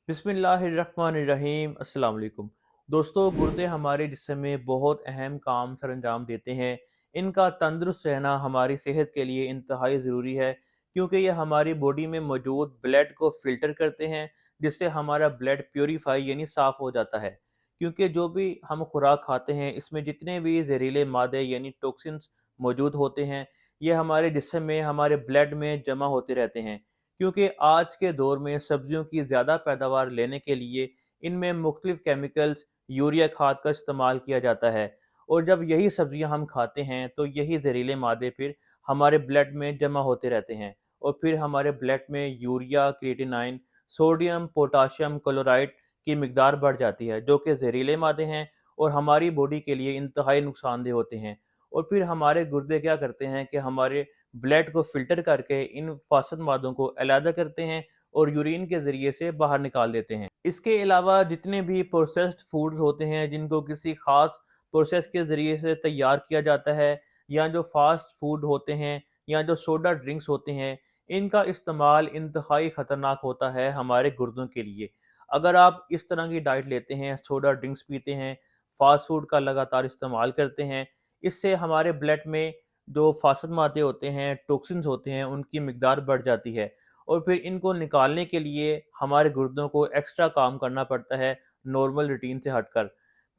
बिस्मिल्लाहिर्रहमानिर्रहीम अस्सलाम वालेकुम। दोस्तों, गुर्दे हमारे जिस्म में बहुत अहम काम सर अंजाम देते हैं। इनका तंदुरुस्त रहना हमारी सेहत के लिए इंतहाई ज़रूरी है, क्योंकि ये हमारी बॉडी में मौजूद ब्लड को फ़िल्टर करते हैं, जिससे हमारा ब्लड प्योरीफाई यानी साफ़ हो जाता है। क्योंकि जो भी हम खुराक खाते हैं, इसमें जितने भी जहरीले मादे यानी टॉक्सिन्स मौजूद होते हैं, ये हमारे जिस्म में, हमारे ब्लड में जमा होते रहते हैं। क्योंकि आज के दौर में सब्जियों की ज़्यादा पैदावार लेने के लिए इनमें मुख्तलिफ केमिकल्स, यूरिया खाद का इस्तेमाल किया जाता है। और जब यही सब्जियां हम खाते हैं तो यही जहरीले मादे फिर हमारे ब्लड में जमा होते रहते हैं, और फिर हमारे ब्लड में urea, creatinine, sodium, potassium chloride की मकदार बढ़ जाती है, जो कि जहरीले मादे हैं और हमारी बॉडी के लिए इंतहाई नुकसानदेह होते हैं। और फिर हमारे गुर्दे क्या करते हैं कि हमारे ब्लड को फ़िल्टर करके इन फासद मादों को अलहदा करते हैं और यूरिन के ज़रिए से बाहर निकाल देते हैं। इसके अलावा जितने भी प्रोसेस्ड फूड्स होते हैं, जिनको किसी ख़ास प्रोसेस के ज़रिए से तैयार किया जाता है, या जो फ़ास्ट फूड होते हैं, या जो सोडा ड्रिंक्स होते हैं, इनका इस्तेमाल इंतहाई ख़तरनाक होता है हमारे गुर्दों के लिए। अगर आप इस तरह की डाइट लेते हैं, सोडा ड्रिंक्स पीते हैं, फ़ास्ट फूड का लगातार इस्तेमाल करते हैं, इससे हमारे ब्लड में जो फासद मादे होते हैं, टॉक्सिन्स होते हैं, उनकी मिकदार बढ़ जाती है, और फिर इनको निकालने के लिए हमारे गुर्दों को एक्स्ट्रा काम करना पड़ता है, नॉर्मल रूटीन से हटकर।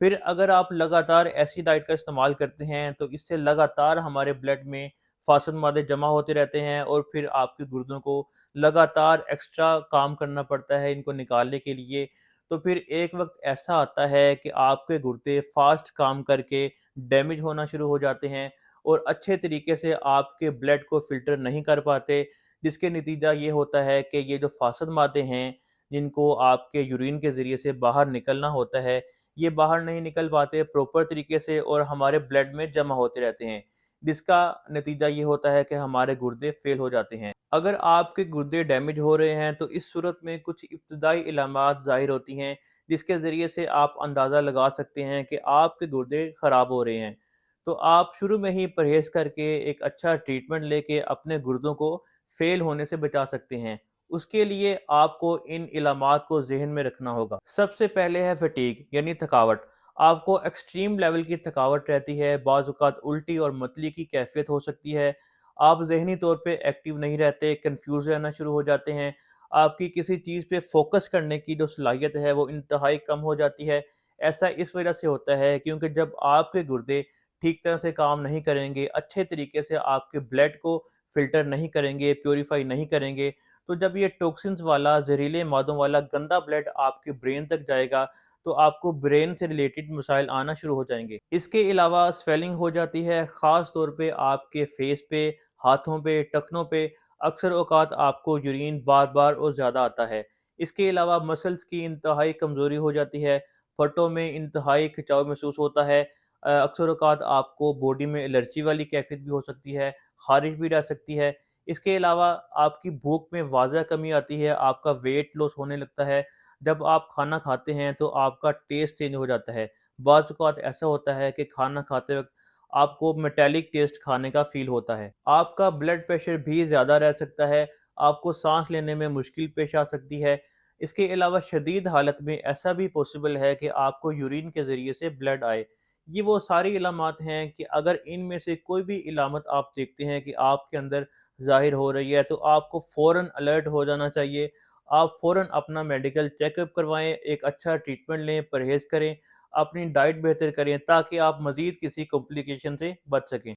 फिर अगर आप लगातार ऐसी डाइट का इस्तेमाल करते हैं, तो इससे लगातार हमारे ब्लड में फासद मादे जमा होते रहते हैं, और फिर आपके गुर्दों को लगातार एक्स्ट्रा काम करना पड़ता है इनको निकालने के लिए। तो फिर एक वक़्त ऐसा आता है कि आपके गुर्दे फ़ास्ट काम करके डैमेज होना शुरू हो जाते हैं, और अच्छे तरीके से आपके ब्लड को फ़िल्टर नहीं कर पाते, जिसके नतीजा ये होता है कि ये जो फासद मादे हैं, जिनको आपके यूरिन के ज़रिए से बाहर निकलना होता है, ये बाहर नहीं निकल पाते प्रॉपर तरीके से और हमारे ब्लड में जमा होते रहते हैं, जिसका नतीजा ये होता है कि हमारे गुर्दे फ़ेल हो जाते हैं। अगर आपके गुर्दे डैमेज हो रहे हैं, तो इस सूरत में कुछ इब्तदाई इलामात ज़ाहिर होती हैं, जिसके ज़रिए से आप अंदाज़ा लगा सकते हैं कि आपके गुर्दे ख़राब हो रहे हैं। तो आप शुरू में ही परहेज़ करके एक अच्छा ट्रीटमेंट लेके अपने गुर्दों को फ़ेल होने से बचा सकते हैं। उसके लिए आपको इन इलामात को ज़हन में रखना होगा। सबसे पहले है फटीग यानी थकावट। आपको एक्सट्रीम लेवल की थकावट रहती है, बाज़ औक़ात उल्टी और मतली की कैफ़ियत हो सकती है। आप ज़हनी तौर पे एक्टिव नहीं रहते, कन्फ्यूज़ रहना शुरू हो जाते हैं। आपकी किसी चीज़ पे फ़ोकस करने की जो सलाहियत है वो इंतहाई कम हो जाती है। ऐसा इस वजह से होता है क्योंकि जब आपके गुर्दे ठीक तरह से काम नहीं करेंगे, अच्छे तरीके से आपके ब्लड को फ़िल्टर नहीं करेंगे, प्यूरीफाई नहीं करेंगे, तो जब ये टॉक्सिन्स वाला, ज़हरीले मादों वाला गंदा ब्लड आपके ब्रेन तक जाएगा, तो आपको ब्रेन से रिलेटेड मसाइल आना शुरू हो जाएँगे। इसके अलावा स्वेलिंग हो जाती है, ख़ास तौर पे आपके फेस पे, हाथों पे, टखनों पे। अक्सर औक़ात आपको यूरिन बार-बार और ज़्यादा आता है। इसके अलावा मसल्स की इंतहाई कमज़ोरी हो जाती है, फटों में इंतहाई खिंचाव महसूस होता है। अक्सर औक़ात आपको बॉडी में एलर्जी वाली कैफ़ियत भी हो सकती है, ख़ारिश भी रह सकती है। इसके अलावा आपकी भूख में वाज़ह कमी आती है, आपका वेट लॉस होने लगता है। जब आप खाना खाते हैं तो आपका टेस्ट चेंज हो जाता है। बाज़ औक़ात ऐसा होता है कि खाना खाते वक़्त आपको मेटालिक टेस्ट खाने का फ़ील होता है। आपका ब्लड प्रेशर भी ज़्यादा रह सकता है, आपको साँस लेने में मुश्किल पेश आ सकती है। इसके अलावा शदीद हालत में ऐसा भी पॉसिबल है कि आपको यूरिन के ज़रिए से ब्लड आए। ये वो सारी इलामात हैं कि अगर इनमें से कोई भी इलामत आप देखते हैं कि आपके अंदर ज़ाहिर हो रही है, तो आपको फ़ौरन अलर्ट हो जाना चाहिए। आप फ़ौरन अपना मेडिकल चेकअप करवाएँ, एक अच्छा ट्रीटमेंट लें, परहेज़ करें, अपनी डाइट बेहतर करें, ताकि आप मज़ीद किसी कॉम्प्लिकेशन से बच सकें।